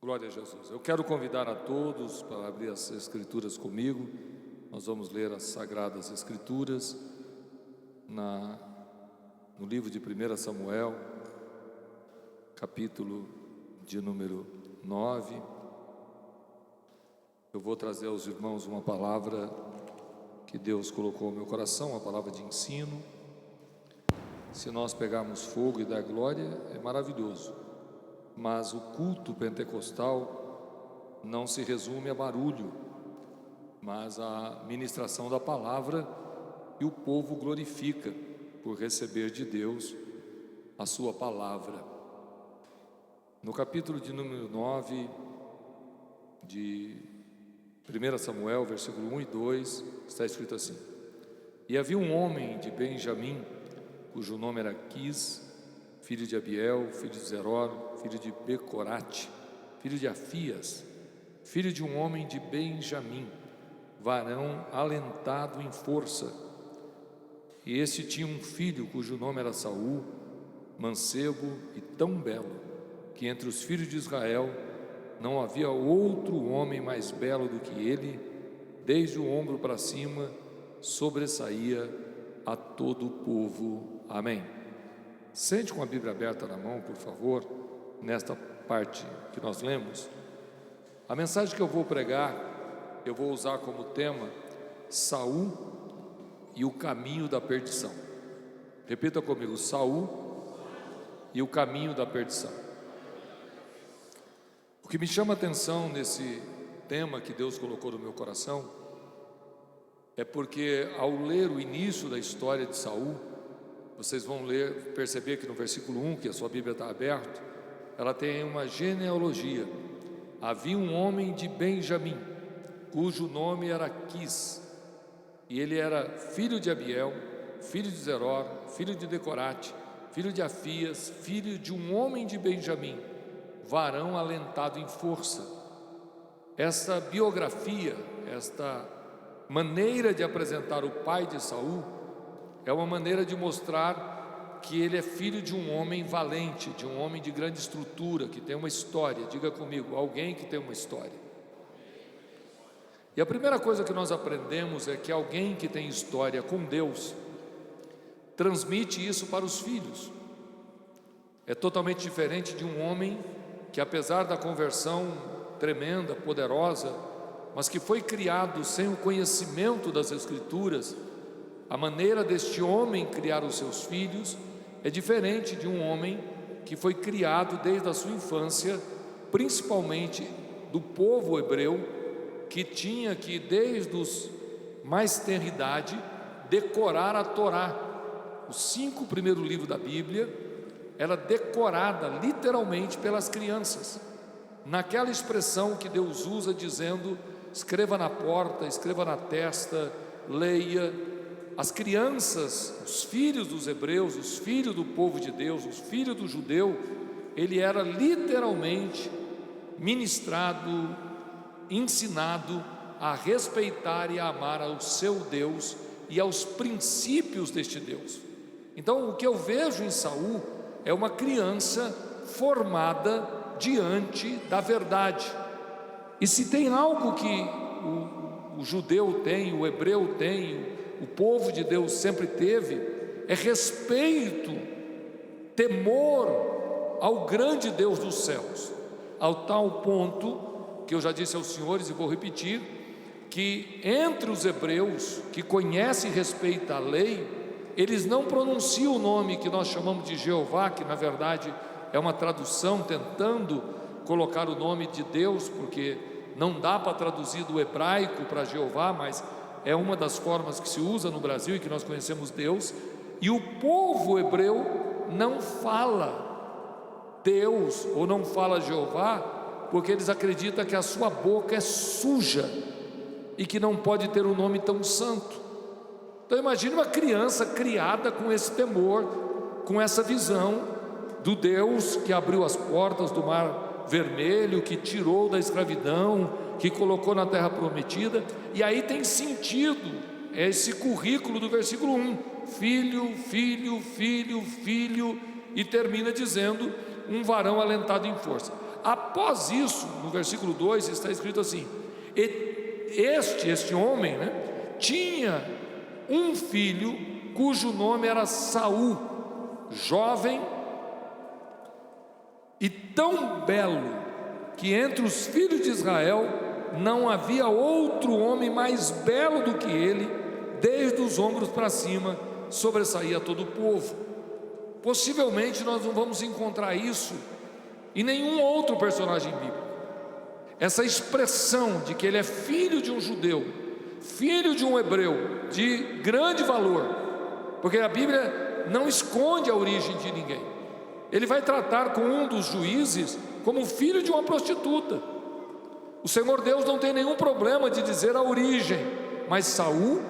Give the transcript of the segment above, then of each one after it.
Glória a Jesus. Eu quero convidar a todos para abrir as Escrituras comigo. Nós vamos ler as Sagradas Escrituras no livro de 1 Samuel, capítulo de número 9. Eu vou trazer aos irmãos uma palavra que Deus colocou no meu coração, uma palavra de ensino. Se nós pegarmos fogo e dar glória, é maravilhoso. Mas o culto pentecostal não se resume a barulho, mas a ministração da palavra, e o povo glorifica por receber de Deus a sua palavra. No capítulo de número 9 de 1 Samuel, versículo 1 e 2, está escrito assim: E havia um homem de Benjamim, cujo nome era Quis, filho de Abiel, filho de Zeror, filho de Becorate, filho de Afias, filho de um homem de Benjamim, varão alentado em força. E este tinha um filho cujo nome era Saul, mancebo e tão belo, que entre os filhos de Israel não havia outro homem mais belo do que ele, desde o ombro para cima, sobressaía a todo o povo. Amém. Sente com a Bíblia aberta na mão, por favor, nesta parte que nós lemos. A mensagem que eu vou pregar, eu vou usar como tema Saul e o caminho da perdição. Repita comigo: Saul e o caminho da perdição. O que me chama a atenção nesse tema que Deus colocou no meu coração é porque, ao ler o início da história de Saul, vocês vão perceber que no versículo 1, que a sua Bíblia está aberta, ela tem uma genealogia. Havia um homem de Benjamim, cujo nome era Quis, e ele era filho de Abiel, filho de Zeror, filho de Becorate, filho de Afias, filho de um homem de Benjamim, varão alentado em força. Esta biografia, esta maneira de apresentar o pai de Saul, é uma maneira de mostrar que ele é filho de um homem valente, de um homem de grande estrutura, que tem uma história. Diga comigo: alguém que tem uma história. E a primeira coisa que nós aprendemos é que alguém que tem história com Deus transmite isso para os filhos. É totalmente diferente de um homem que, apesar da conversão tremenda, poderosa, mas que foi criado sem o conhecimento das Escrituras. A maneira deste homem criar os seus filhos é diferente de um homem que foi criado desde a sua infância, principalmente do povo hebreu, que tinha que, desde os mais tenra idade, decorar a Torá. Os 5 primeiros livros da Bíblia era decorada literalmente pelas crianças, naquela expressão que Deus usa dizendo: escreva na porta, escreva na testa, leia. As crianças, os filhos dos hebreus, os filhos do povo de Deus, os filhos do judeu, ele era literalmente ministrado, ensinado a respeitar e a amar ao seu Deus e aos princípios deste Deus. Então, o que eu vejo em Saul é uma criança formada diante da verdade. E se tem algo que o judeu tem, o hebreu tem, o povo de Deus sempre teve, é respeito, temor ao grande Deus dos céus, ao tal ponto que eu já disse aos senhores e vou repetir, que entre os hebreus que conhecem e respeitam a lei, eles não pronunciam o nome que nós chamamos de Jeová, que na verdade é uma tradução tentando colocar o nome de Deus, porque não dá para traduzir do hebraico para Jeová, mas é uma das formas que se usa no Brasil e que nós conhecemos Deus. E o povo hebreu não fala Deus ou não fala Jeová, porque eles acreditam que a sua boca é suja e que não pode ter um nome tão santo. Então imagine uma criança criada com esse temor, com essa visão do Deus que abriu as portas do Mar Vermelho, que tirou da escravidão, que colocou na terra prometida. E aí tem sentido esse currículo do versículo 1: filho, filho, filho, filho, e termina dizendo um varão alentado em força. Após isso, no versículo 2 está escrito assim: este homem, tinha um filho cujo nome era Saul, jovem e tão belo que entre os filhos de Israel não havia outro homem mais belo do que ele, desde os ombros para cima sobressaía todo o povo. Possivelmente nós não vamos encontrar isso em nenhum outro personagem bíblico. Essa expressão de que ele é filho de um judeu, filho de um hebreu de grande valor, porque a Bíblia não esconde a origem de ninguém. Ele vai tratar com um dos juízes como filho de uma prostituta. O Senhor Deus não tem nenhum problema de dizer a origem, mas Saul,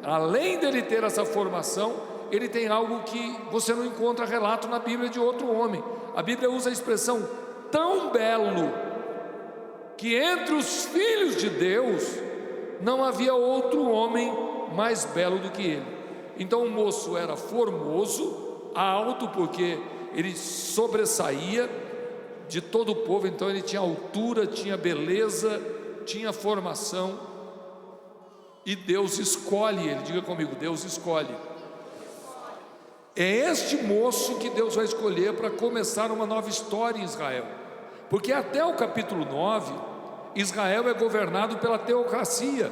além dele ter essa formação, ele tem algo que você não encontra relato na Bíblia de outro homem. A Bíblia usa a expressão tão belo, que entre os filhos de Deus não havia outro homem mais belo do que ele. Então o moço era formoso, alto, porque ele sobressaía de todo o povo. Então ele tinha altura, tinha beleza, tinha formação, e Deus escolhe ele. Diga comigo: Deus escolhe. É este moço que Deus vai escolher para começar uma nova história em Israel, porque até o capítulo 9, Israel é governado pela teocracia.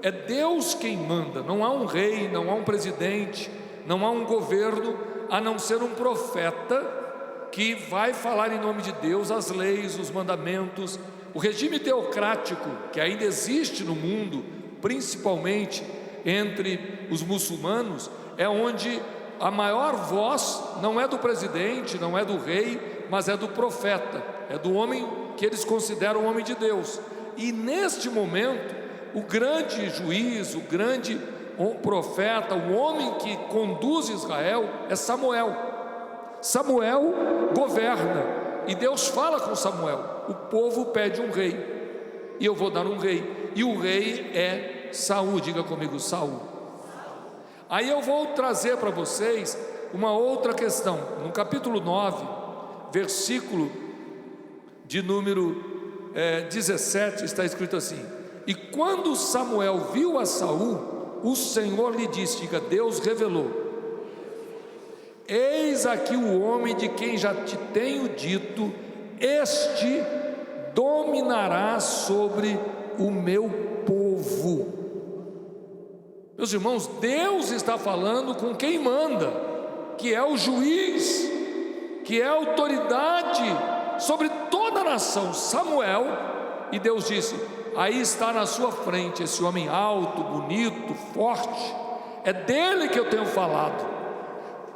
É Deus quem manda, não há um rei, não há um presidente, não há um governo, a não ser um profeta que vai falar em nome de Deus as leis, os mandamentos. O regime teocrático que ainda existe no mundo, principalmente entre os muçulmanos, é onde a maior voz não é do presidente, não é do rei, mas é do profeta, é do homem que eles consideram o homem de Deus. E neste momento, o grande juiz, o grande profeta, o homem que conduz Israel é Samuel. Samuel governa, e Deus fala com Samuel: o povo pede um rei, e eu vou dar um rei, e o rei é Saul. Diga comigo: Saul. Aí eu vou trazer para vocês uma outra questão. No capítulo 9, versículo de número 17, está escrito assim: e quando Samuel viu a Saul, o Senhor lhe disse, diga, Deus revelou: eis aqui o homem de quem já te tenho dito, este dominará sobre o meu povo. Meus irmãos, Deus está falando com quem manda, que é o juiz, que é a autoridade sobre toda a nação, Samuel. E Deus disse: aí está na sua frente esse homem alto, bonito, forte, é dele que eu tenho falado.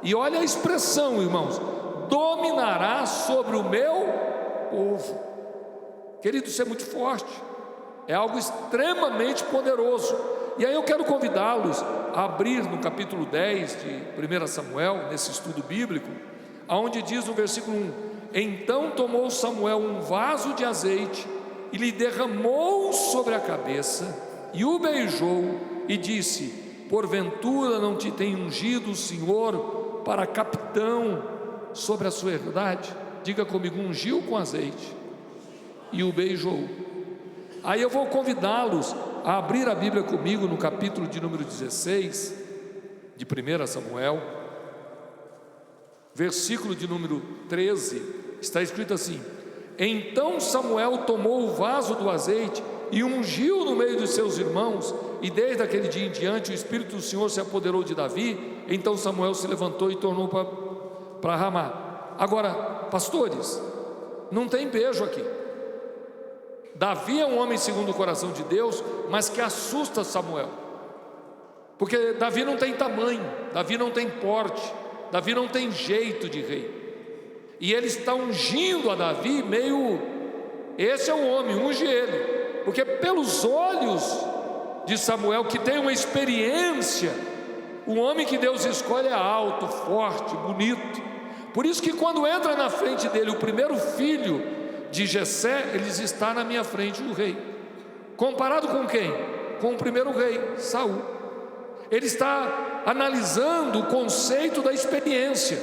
E olha a expressão, irmãos: dominará sobre o meu povo. Querido, isso é muito forte, é algo extremamente poderoso. E aí eu quero convidá-los a abrir no capítulo 10 de 1 Samuel, nesse estudo bíblico, aonde diz no versículo 1: então tomou Samuel um vaso de azeite e lhe derramou sobre a cabeça, e o beijou, e disse: porventura não te tem ungido o Senhor para capitão sobre a sua herdade? Diga comigo: ungiu com azeite e o beijou. Aí eu vou convidá-los a abrir a Bíblia comigo no capítulo de número 16 de 1 Samuel, versículo de número 13, está escrito assim: então Samuel tomou o vaso do azeite e ungiu no meio dos seus irmãos, e desde aquele dia em diante o Espírito do Senhor se apoderou de Davi. Então Samuel se levantou e tornou para Ramá. Agora, pastores, não tem beijo aqui. Davi é um homem segundo o coração de Deus, mas que assusta Samuel, porque Davi não tem tamanho, Davi não tem porte, Davi não tem jeito de rei, e ele está ungindo a Davi meio, esse é o homem, unge ele, porque pelos olhos de Samuel, que tem uma experiência, o homem que Deus escolhe é alto, forte, bonito. Por isso que quando entra na frente dele o primeiro filho de Jessé, ele diz: está na minha frente o rei. Comparado com quem? Com o primeiro rei, Saul. Ele está analisando o conceito da experiência.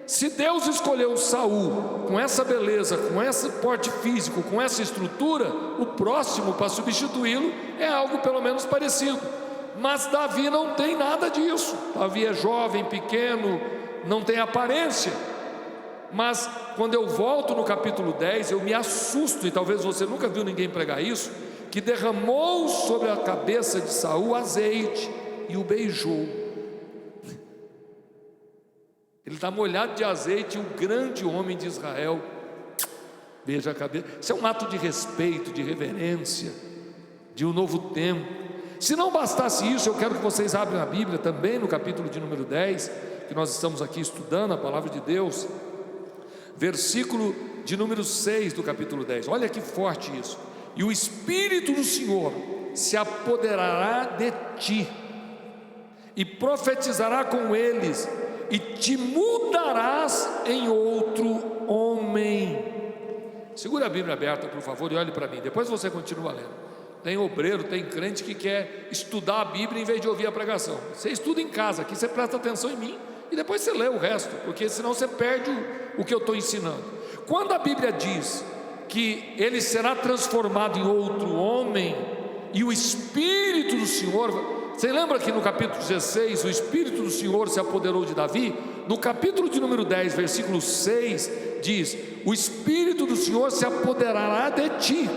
Se Deus escolheu Saul com essa beleza, com esse porte físico, com essa estrutura, o próximo para substituí-lo é algo pelo menos parecido. Mas Davi não tem nada disso. Davi é jovem, pequeno, não tem aparência. Mas quando eu volto no capítulo 10, eu me assusto, e talvez você nunca viu ninguém pregar isso, que derramou sobre a cabeça de Saul azeite e o beijou. Ele está molhado de azeite, e o grande homem de Israel beija a cabeça. Isso é um ato de respeito, de reverência, de um novo tempo. Se não bastasse isso, eu quero que vocês abram a Bíblia também no capítulo de número 10, que nós estamos aqui estudando a palavra de Deus, versículo de número 6 do capítulo 10. Olha que forte isso. E o Espírito do Senhor se apoderará de ti, e profetizará com eles, e te mudarás em outro homem. Segura a Bíblia aberta, por favor, e olhe para mim. Depois você continua lendo. Tem obreiro, tem crente que quer estudar a Bíblia em vez de ouvir a pregação. Você estuda em casa, aqui você presta atenção em mim, e depois você lê o resto, porque senão você perde o que eu estou ensinando. Quando a Bíblia diz que ele será transformado em outro homem, e o Espírito do Senhor... Você lembra que no capítulo 16 o Espírito do Senhor se apoderou de Davi? No capítulo de número 10, versículo 6, diz: o Espírito do Senhor se apoderará de ti,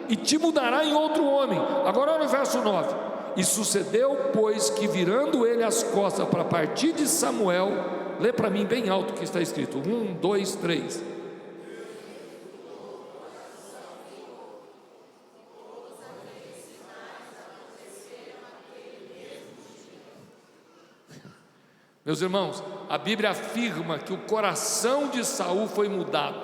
e te mudará em outro homem. Agora olha o verso 9. E sucedeu, pois, que virando ele as costas para partir de Samuel, lê para mim bem alto o que está escrito, 1, 2, 3. Meus irmãos, a Bíblia afirma que o coração de Saul foi mudado.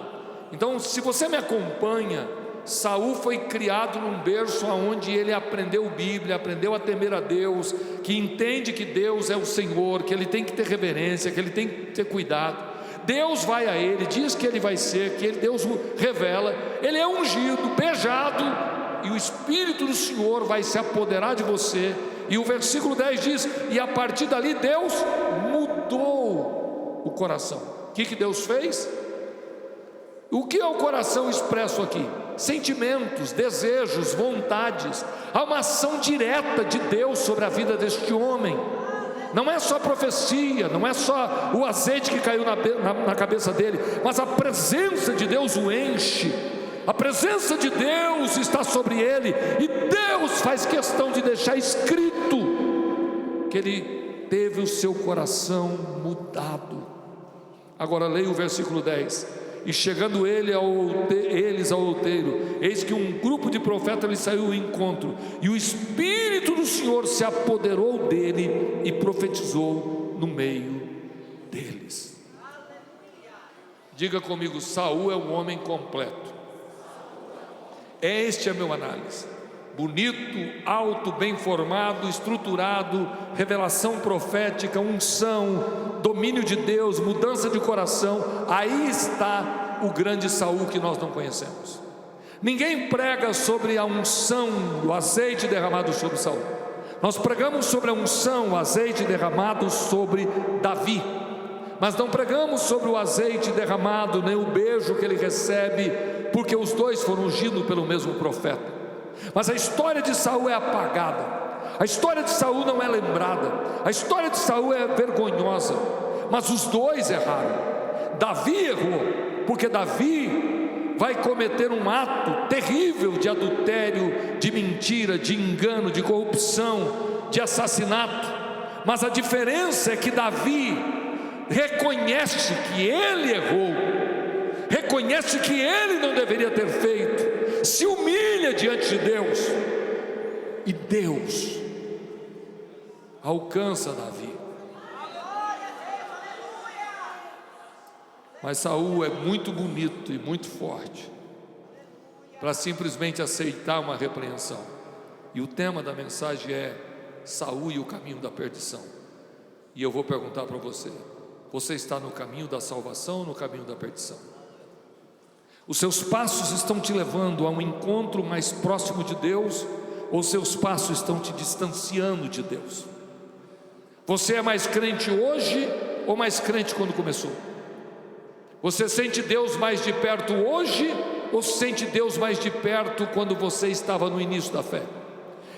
Então, se você me acompanha, Saul foi criado num berço onde ele aprendeu Bíblia, aprendeu a temer a Deus, que entende que Deus é o Senhor, que ele tem que ter reverência, que ele tem que ter cuidado. Deus vai a ele, diz que ele vai ser, que Deus o revela. Ele é ungido, beijado, e o Espírito do Senhor vai se apoderar de você. E o versículo 10 diz: e a partir dali Deus mudou o coração. O que Deus fez? O que é o coração expresso aqui? Sentimentos, desejos, vontades. Há uma ação direta de Deus sobre a vida deste homem. Não é só profecia, não é só o azeite que caiu na cabeça dele, mas a presença de Deus o enche. A presença de Deus está sobre ele, e Deus faz questão de deixar escrito que ele teve o seu coração mudado. Agora leia o versículo 10. E chegando eles ao outeiro, eis que um grupo de profetas lhe saiu ao encontro, e o Espírito do Senhor se apoderou dele e profetizou no meio deles. Diga comigo: Saul é um homem completo. Este é meu análise: bonito, alto, bem formado, estruturado, revelação profética, unção, domínio de Deus, mudança de coração. Aí está o grande Saul que nós não conhecemos. Ninguém prega sobre a unção, o azeite derramado sobre Saul. Nós pregamos sobre a unção, o azeite derramado sobre Davi, mas não pregamos sobre o azeite derramado, nem o beijo que ele recebe, porque os dois foram ungidos pelo mesmo profeta. Mas a história de Saul é apagada, a história de Saul não é lembrada, a história de Saul é vergonhosa. Mas os dois erraram. Davi errou, porque Davi vai cometer um ato terrível de adultério, de mentira, de engano, de corrupção, de assassinato. Mas a diferença é que Davi reconhece que ele errou, reconhece que ele não deveria ter feito, se humilha diante de Deus, e Deus alcança Davi. Mas Saul é muito bonito e muito forte para simplesmente aceitar uma repreensão. E o tema da mensagem é Saul e o caminho da perdição. E eu vou perguntar para você: você está no caminho da salvação ou no caminho da perdição? Os seus passos estão te levando a um encontro mais próximo de Deus, ou seus passos estão te distanciando de Deus? Você é mais crente hoje ou mais crente quando começou? Você sente Deus mais de perto hoje ou sente Deus mais de perto quando você estava no início da fé?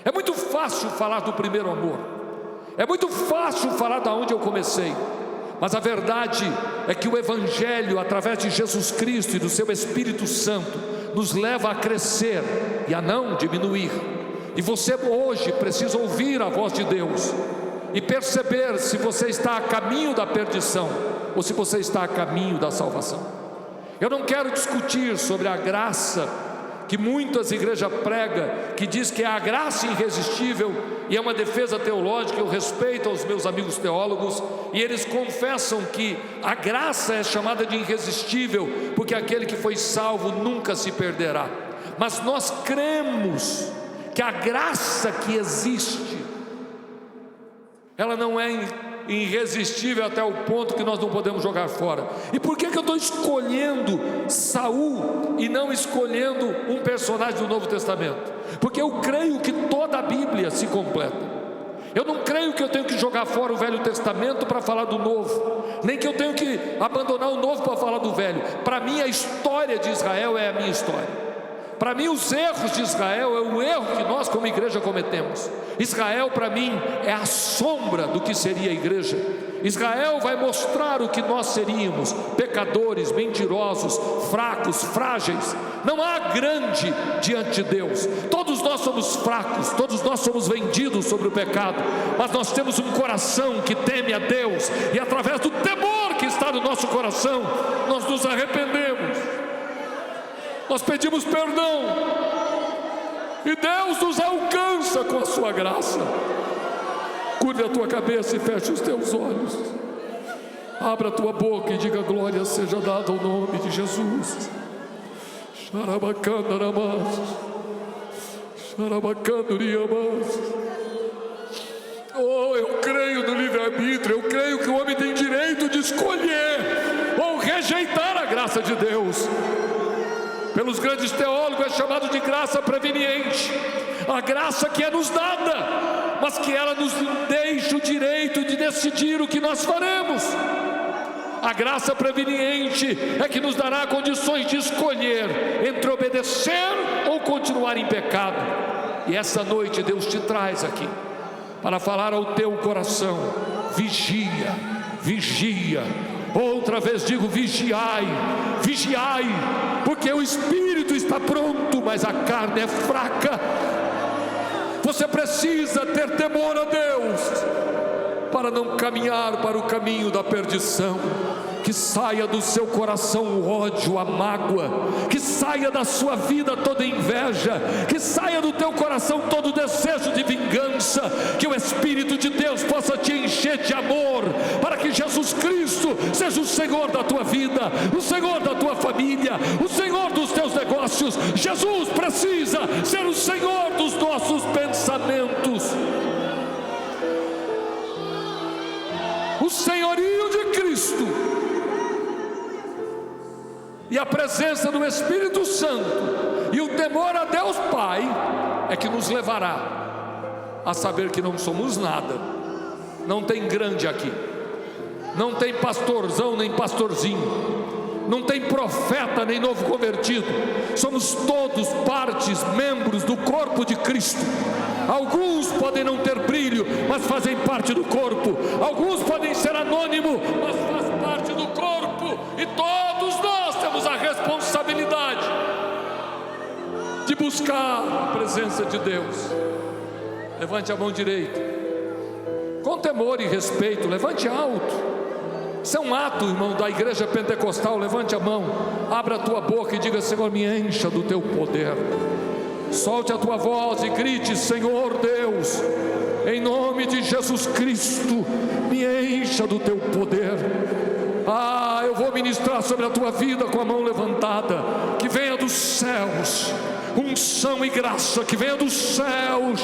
É muito fácil falar do primeiro amor, é muito fácil falar da onde eu comecei, mas a verdade é que o Evangelho, através de Jesus Cristo e do seu Espírito Santo, nos leva a crescer e a não diminuir. E você hoje precisa ouvir a voz de Deus e perceber se você está a caminho da perdição ou se você está a caminho da salvação. Eu não quero discutir sobre a graça que muitas igrejas pregam, que diz que é a graça irresistível, e é uma defesa teológica. Eu respeito aos meus amigos teólogos, e eles confessam que a graça é chamada de irresistível, porque aquele que foi salvo nunca se perderá. Mas nós cremos que a graça que existe, ela não é irresistível até o ponto que nós não podemos jogar fora. E por que eu estou escolhendo Saul e não escolhendo um personagem do Novo Testamento? Porque eu creio que toda a Bíblia se completa. Eu não creio que eu tenho que jogar fora o Velho Testamento para falar do Novo, nem que eu tenho que abandonar o Novo para falar do Velho. Para mim a história de Israel é a minha história. Para mim os erros de Israel é o erro que nós como igreja cometemos. Israel para mim é a sombra do que seria a igreja. Israel vai mostrar o que nós seríamos: pecadores, mentirosos, fracos, frágeis. Não há grande diante de Deus. Todos nós somos fracos, todos nós somos vendidos sobre o pecado, mas nós temos um coração que teme a Deus, e através do temor que está no nosso coração, nós nos arrependemos, nós pedimos perdão, e Deus nos alcança com a sua graça. Curve a tua cabeça e feche os teus olhos. Abra a tua boca e diga: glória seja dada ao nome de Jesus. Oh, eu creio no livre-arbítrio. Eu creio que o homem tem direito de escolher ou rejeitar a graça de Deus. Pelos grandes teólogos é chamado de graça preveniente, a graça que é nos dada, mas que ela nos deixa o direito de decidir o que nós faremos. A graça preveniente é que nos dará condições de escolher entre obedecer ou continuar em pecado. E essa noite Deus te traz aqui para falar ao teu coração: vigia, vigia. Outra vez digo: vigiai, vigiai, porque o espírito está pronto, mas a carne é fraca. Você precisa ter temor a Deus para não caminhar para o caminho da perdição. Que saia do seu coração o ódio, a mágoa, que saia da sua vida toda inveja, que saia do teu coração todo o desejo de vingança. Que o Espírito de Deus possa te encher de amor, para que Jesus Cristo seja o Senhor da tua vida, o Senhor da tua família, o Senhor dos teus negócios. Jesus precisa ser o Senhor dos nossos pensamentos. O senhorio de Cristo e a presença do Espírito Santo e o temor a Deus Pai é que nos levará a saber que não somos nada. Não tem grande aqui, não tem pastorzão nem pastorzinho, não tem profeta nem novo convertido. Somos todos partes, membros do corpo de Cristo. Alguns podem não ter brilho, mas fazem parte do corpo. Alguns podem ser anônimo, mas fazem parte do corpo. E todos nós temos a responsabilidade de buscar a presença de Deus. Levante a mão direita, com temor e respeito, levante alto. Isso é um ato, irmão, da igreja pentecostal. Levante a mão, abra a tua boca e diga: Senhor, me encha do teu poder. Solte a tua voz e grite: Senhor Deus, em nome de Jesus Cristo, me encha do teu poder. Eu vou ministrar sobre a tua vida com a mão levantada. Que venha dos céus unção e graça, que venha dos céus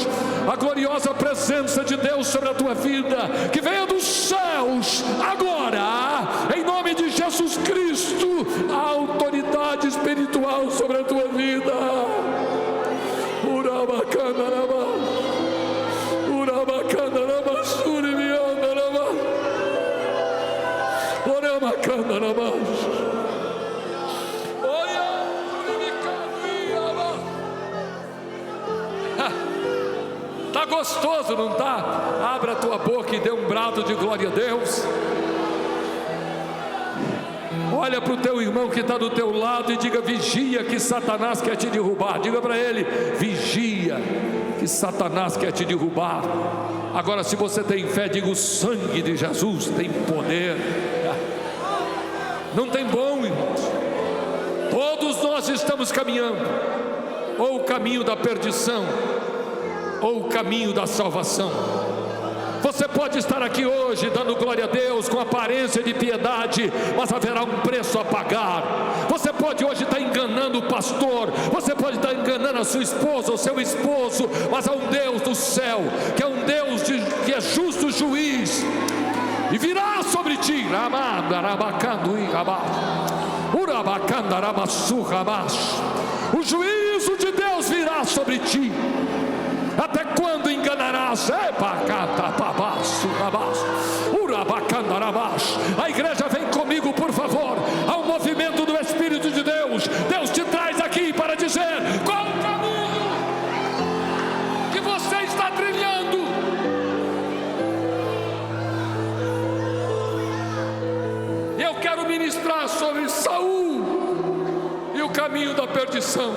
a gloriosa presença de Deus sobre a tua vida. Que venha dos céus agora, em nome de Jesus Cristo, a autoridade espiritual sobre a tua vida. gostoso, não está? Abra a tua boca e dê um brado de glória a Deus. Olha para o teu irmão que está do teu lado e diga: vigia que Satanás quer te derrubar. Diga para ele: vigia que Satanás quer te derrubar. Agora, se você tem fé, diga: o sangue de Jesus tem poder. Não tem bom, irmãos. Todos nós estamos caminhando, ou o caminho da perdição, ou o caminho da salvação. Você pode estar aqui hoje dando glória a Deus com aparência de piedade, mas haverá um preço a pagar. Você pode hoje estar enganando o pastor, você pode estar enganando a sua esposa, o seu esposo, mas há um Deus do céu, que é um Deus que é justo juiz, e virá sobre ti o juízo de Deus virá sobre ti. Até quando enganarás? A igreja vem comigo, por favor. Há um movimento do Espírito de Deus. Deus te traz aqui para dizer qual o caminho que você está trilhando. Eu quero ministrar sobre Saul e o caminho da perdição.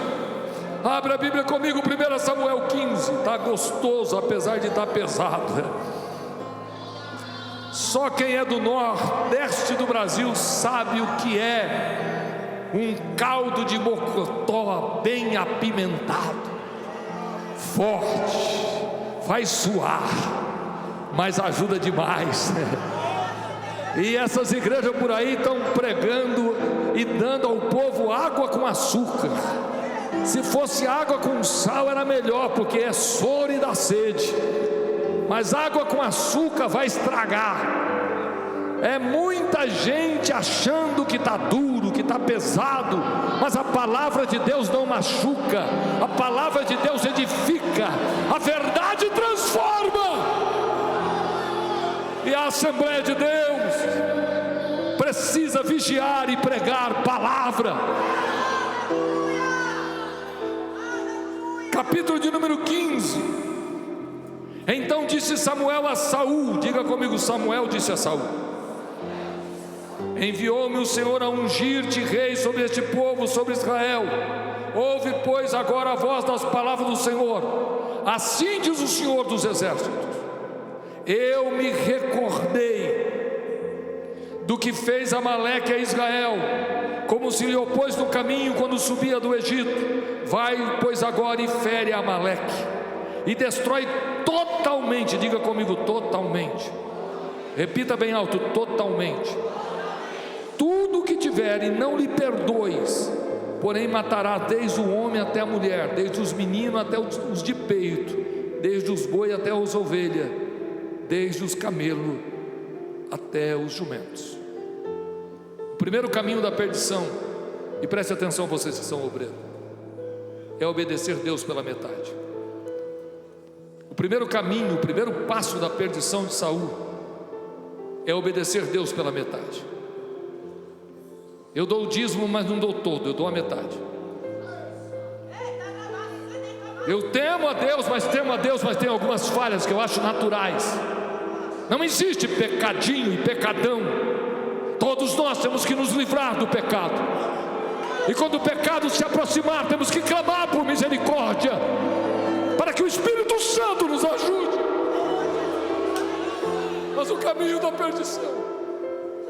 Abre a Bíblia comigo, 1 Samuel 15. Está gostoso, apesar de estar pesado. Só quem é do nordeste do Brasil sabe o que é um caldo de mocotó bem apimentado, forte, faz suar, mas ajuda demais. E essas igrejas por aí estão pregando e dando ao povo água com açúcar. Se fosse água com sal era melhor, porque é soro e dá sede. Mas água com açúcar vai estragar. É muita gente achando que está duro, que está pesado, mas a palavra de Deus não machuca. A palavra de Deus edifica. A verdade transforma. E a Assembleia de Deus precisa vigiar e pregar palavra. Capítulo de número 15. Então disse Samuel a Saul, diga comigo: Samuel disse a Saul: enviou-me o Senhor a ungir-te rei sobre este povo, sobre Israel. Ouve, pois, agora a voz das palavras do Senhor. Assim diz o Senhor dos exércitos: eu me recordei do que fez Amaleque a Israel, como se lhe opôs no caminho quando subia do Egito. Vai, pois, agora e fere Amaleque, e destrói totalmente, diga comigo: totalmente. Repita bem alto: totalmente. Tudo o que tiver, e não lhe perdoes, porém matará desde o homem até a mulher, desde os meninos até os de peito, desde os boi até as ovelhas, desde os camelos até os jumentos. O primeiro caminho da perdição, e preste atenção vocês que são obreiros, é obedecer Deus pela metade. O primeiro caminho, o primeiro passo da perdição de Saul é obedecer Deus pela metade. Eu dou o dízimo, mas não dou todo, eu dou a metade. Eu temo a Deus, mas tem algumas falhas que eu acho naturais. Não existe pecadinho e pecadão. Todos nós temos que nos livrar do pecado. E quando o pecado se aproximar, temos que clamar por misericórdia, para que o Espírito Santo nos ajude. Mas o caminho da perdição,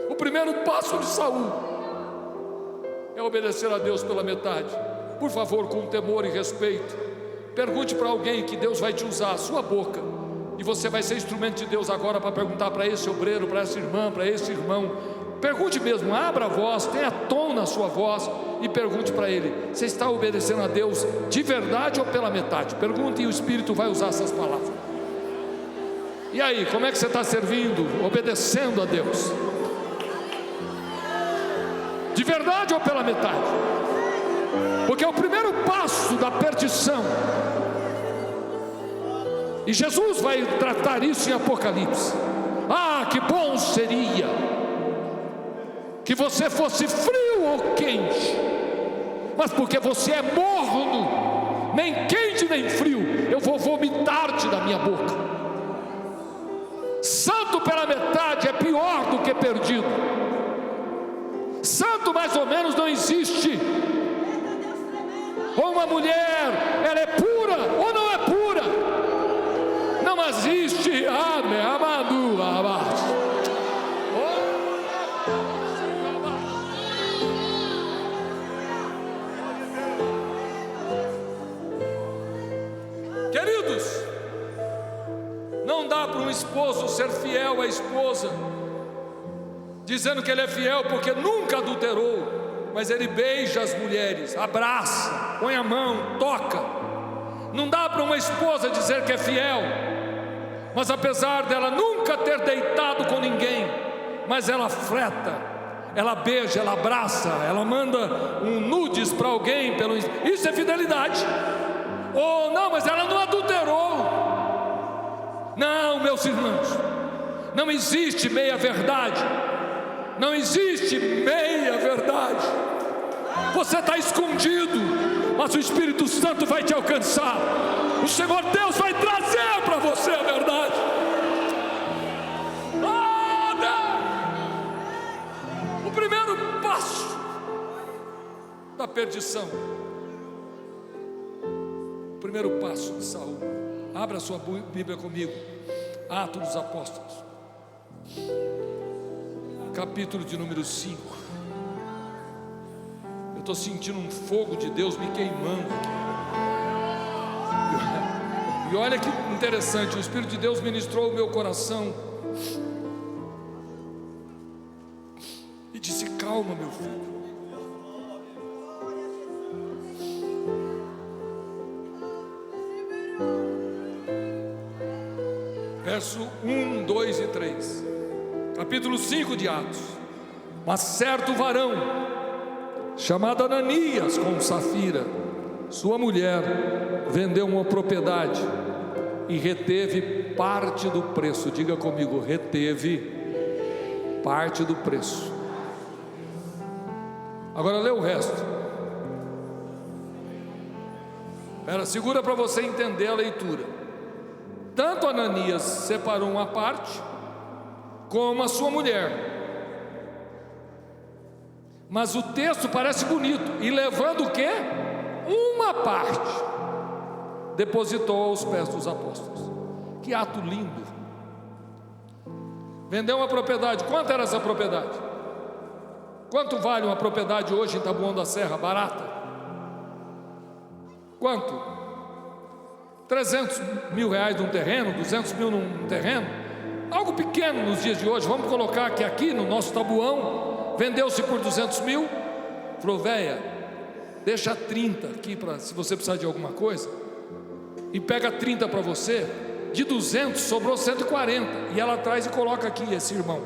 o primeiro passo de Saul, é obedecer a Deus pela metade. Por favor, com temor e respeito, pergunte para alguém que Deus vai te usar a sua boca, e você vai ser instrumento de Deus agora para perguntar para esse obreiro, para essa irmã, para esse irmão. Pergunte mesmo, abra a voz, tenha tom na sua voz e pergunte para ele: você está obedecendo a Deus de verdade ou pela metade? Pergunte e o Espírito vai usar essas palavras. E aí, como é que você está servindo, obedecendo a Deus? De verdade ou pela metade? Porque é o primeiro passo da perdição. E Jesus vai tratar isso em Apocalipse. Ah, que bom seria que você fosse frio ou quente, mas porque você é morno, nem quente nem frio, eu vou vomitar-te da minha minha boca. Santo pela metade é pior do que perdido. Santo mais ou menos não existe. Ou uma mulher, ela é pura ou não é pura. Não existe. Amadu, abaixo. Queridos, não dá para um esposo ser fiel à esposa, dizendo que ele é fiel porque nunca adulterou, mas ele beija as mulheres, abraça, põe a mão, toca. Não dá para uma esposa dizer que é fiel, mas apesar dela nunca ter deitado com ninguém, mas ela freta, ela beija, ela abraça, ela manda um nudes para alguém, isso é fidelidade. Ou não, mas ela não adulterou. Não, meus irmãos, não existe meia verdade. Não existe meia verdade. Você está escondido, mas o Espírito Santo vai te alcançar. O Senhor Deus vai trazer para você a verdade. O primeiro passo da perdição, o primeiro passo de Saul. Abra sua Bíblia comigo, Atos dos Apóstolos, capítulo de número 5. Eu estou sentindo um fogo de Deus me queimando aqui. E olha que interessante, o Espírito de Deus ministrou o meu coração e disse: calma, meu filho. Verso 1, 2 e 3, capítulo 5 de Atos. Mas certo varão, chamado Ananias, com Safira, sua mulher, vendeu uma propriedade e reteve parte do preço. Diga comigo: reteve parte do preço. Agora lê o resto. Segura para você entender a leitura. Tanto Ananias separou uma parte, como a sua mulher. Mas o texto parece bonito. E levando o quê? Uma parte, depositou aos pés dos apóstolos. Que ato lindo. Vendeu uma propriedade. Quanto era essa propriedade? Quanto vale uma propriedade hoje em Taboão da Serra? Barata? Quanto? 300 mil reais num terreno, 200 mil num terreno, algo pequeno nos dias de hoje. Vamos colocar que aqui no nosso Taboão vendeu-se por 200 mil. Falou: véia, deixa 30 aqui para se você precisar de alguma coisa, e pega 30 para você. De 200 sobrou 140, e ela traz e coloca aqui. Esse irmão,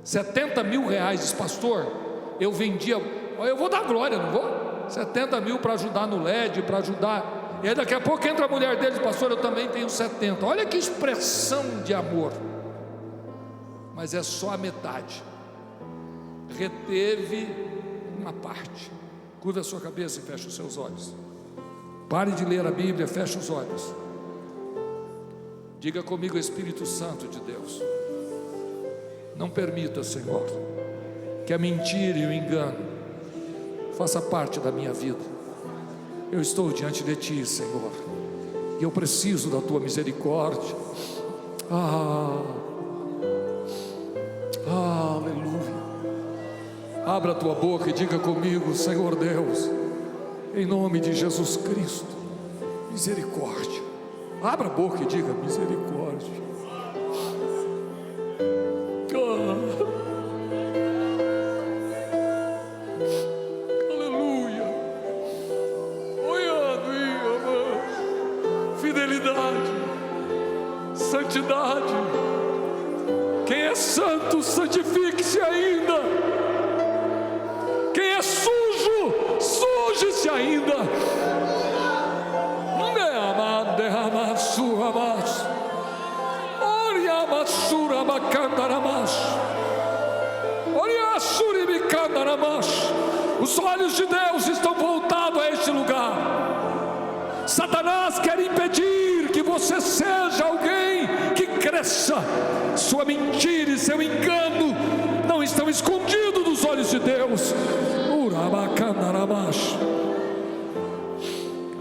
70 mil reais, diz: pastor, eu vendia, eu vou dar glória, não vou? 70 mil para ajudar no LED, para ajudar. E aí daqui a pouco entra a mulher dele e diz: pastor, eu também tenho 70. Olha que expressão de amor. Mas é só a metade. Reteve uma parte. Curva a sua cabeça e feche os seus olhos. Pare de ler a Bíblia, feche os olhos. Diga comigo: Espírito Santo de Deus, não permita, Senhor, que a mentira e o engano faça parte da minha vida. Eu estou diante de Ti, Senhor, e eu preciso da Tua misericórdia. Aleluia. Abra a tua boca e diga comigo: Senhor Deus, em nome de Jesus Cristo, misericórdia. Abra a boca e diga: misericórdia. Santidade. Quem é santo, santifique-se ainda. Quem é sujo, suje-se ainda. Os olhos de Deus estão voltados a este lugar. Satanás quer impedir que cresça. Sua mentira e seu engano não estão escondidos dos olhos de Deus.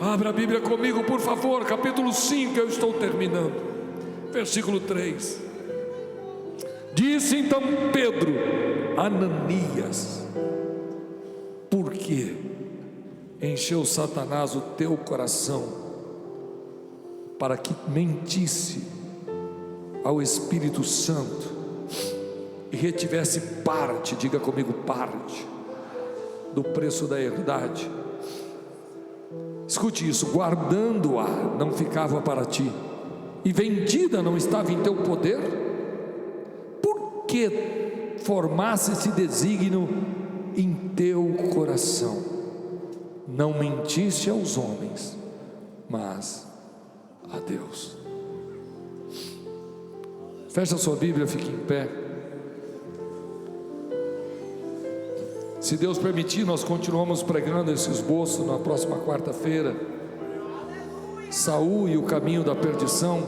Abra a Bíblia comigo, por favor, capítulo 5, eu estou terminando, versículo 3. Disse então Pedro: Ananias, por que encheu Satanás o teu coração para que mentisse ao Espírito Santo e retivesse parte, diga comigo, parte do preço da herdade? Escute isso: guardando-a não ficava para ti, e vendida não estava em teu poder? Por que formasse esse desígnio em teu coração? Não mentiste aos homens, mas a Deus. Fecha a sua Bíblia, fique em pé. Se Deus permitir, nós continuamos pregando esse esboço na próxima quarta-feira. Saul e o caminho da perdição.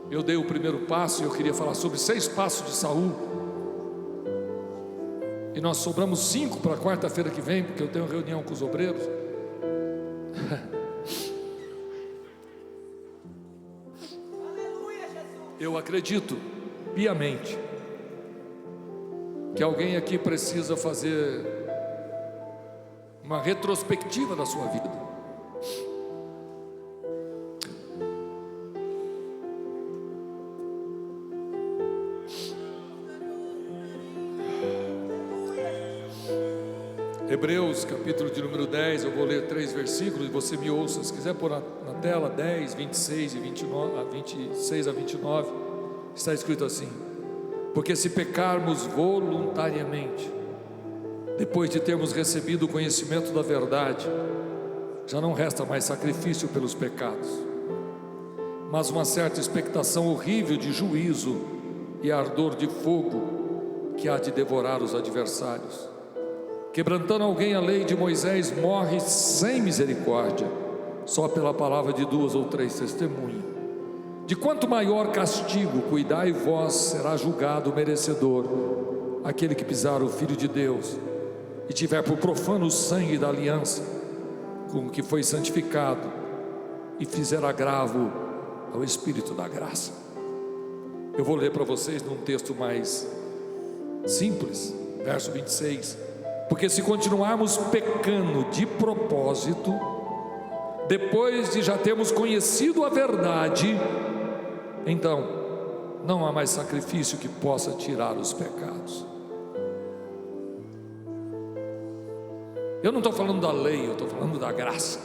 Eu dei o primeiro passo e eu queria falar sobre 6 passos de Saul. E nós sobramos 5 para quarta-feira que vem, porque eu tenho reunião com os obreiros. Eu acredito piamente que alguém aqui precisa fazer uma retrospectiva da sua vida. Hebreus, capítulo de número 10, eu vou ler 3 versículos e você me ouça. Se quiser pôr na tela 10, 26 e 26 a 29, está escrito assim: porque se pecarmos voluntariamente, depois de termos recebido o conhecimento da verdade, já não resta mais sacrifício pelos pecados, mas uma certa expectação horrível de juízo e ardor de fogo que há de devorar os adversários. Quebrantando alguém a lei de Moisés, morre sem misericórdia, só pela palavra de 2 ou 3 testemunhas. De quanto maior castigo, cuidai vós, será julgado merecedor aquele que pisar o Filho de Deus e tiver por profano o sangue da aliança com que foi santificado e fizer agravo ao Espírito da graça. Eu vou ler para vocês num texto mais simples, verso 26. Porque se continuarmos pecando de propósito, depois de já termos conhecido a verdade, então não há mais sacrifício que possa tirar os pecados. Eu não estou falando da lei, eu estou falando da graça.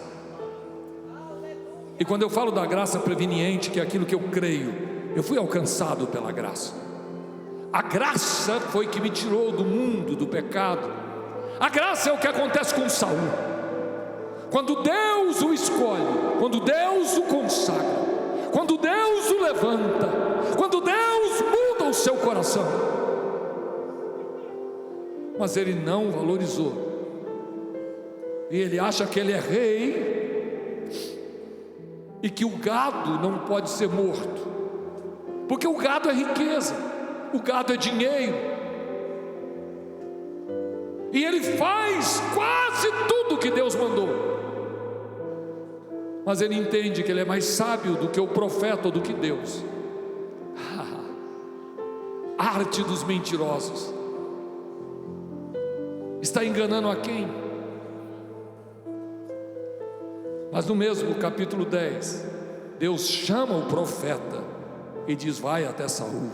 E quando eu falo da graça preveniente, que é aquilo que eu creio, eu fui alcançado pela graça. A graça foi que me tirou do mundo, do pecado. A graça é o que acontece com Saul. Quando Deus o escolhe, quando Deus o consagra, quando Deus o levanta, quando Deus muda o seu coração, mas ele não valorizou, e ele acha que ele é rei, e que o gado não pode ser morto, porque o gado é riqueza, o gado é dinheiro, e ele faz quase tudo que Deus mandou, mas ele entende que ele é mais sábio do que o profeta ou do que Deus. Arte dos mentirosos. Está enganando a quem? Mas no mesmo capítulo 10, Deus chama o profeta e diz: vai até Saul.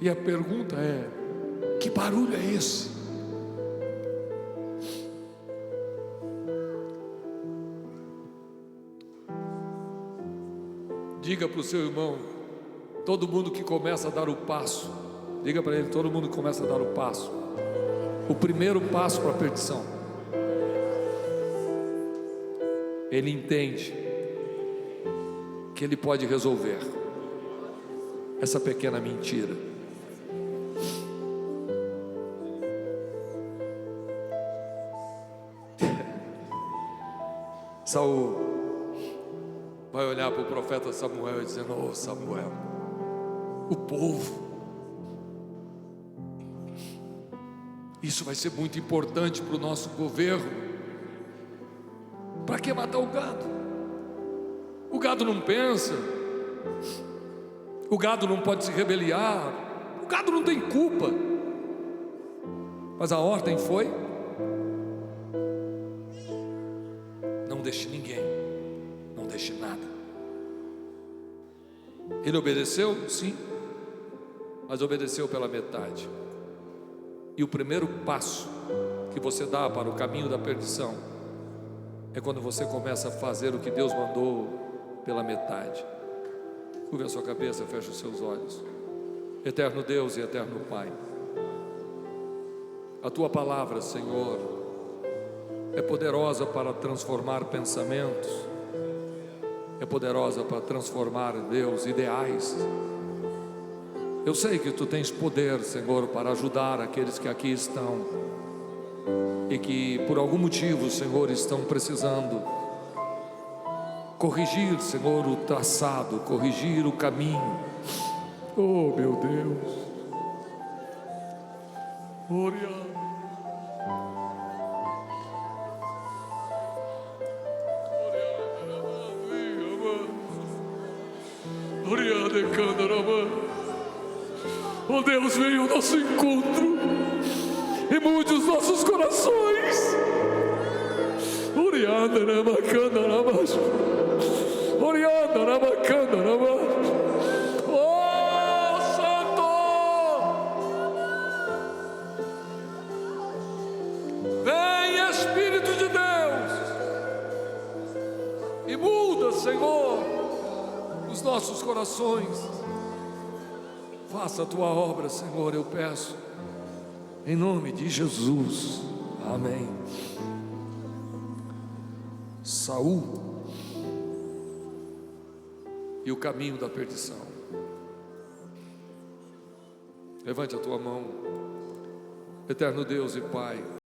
E a pergunta é: que barulho é esse? Diga para o seu irmão: todo mundo que começa a dar o passo, diga para ele, todo mundo que começa a dar o passo, o primeiro passo para a perdição, ele entende que ele pode resolver essa pequena mentira. Saul vai olhar para o profeta Samuel e dizendo: "Ô Samuel, o povo". Isso vai ser muito importante para o nosso governo. Para que matar o gado? O gado não pensa, o gado não pode se rebeliar, o gado não tem culpa. Mas a ordem foi: não deixe ninguém, não deixe nada. Ele obedeceu? Sim, mas obedeceu pela metade. E o primeiro passo que você dá para o caminho da perdição é quando você começa a fazer o que Deus mandou pela metade. Curva a sua cabeça, feche os seus olhos. Eterno Deus e eterno Pai, a Tua palavra, Senhor, é poderosa para transformar pensamentos, é poderosa para transformar, Deus, ideais. Eu sei que Tu tens poder, Senhor, para ajudar aqueles que aqui estão e que por algum motivo, Senhor, estão precisando corrigir, Senhor, o traçado, corrigir o caminho. Oh, meu Deus. Oh Deus, venha ao nosso encontro e mude os nossos corações. Oh Santo, vem Espírito de Deus e muda, Senhor, os nossos corações. Faça a Tua obra, Senhor, eu peço, em nome de Jesus, amém. Saul e o caminho da perdição. Levante a tua mão. Eterno Deus e Pai,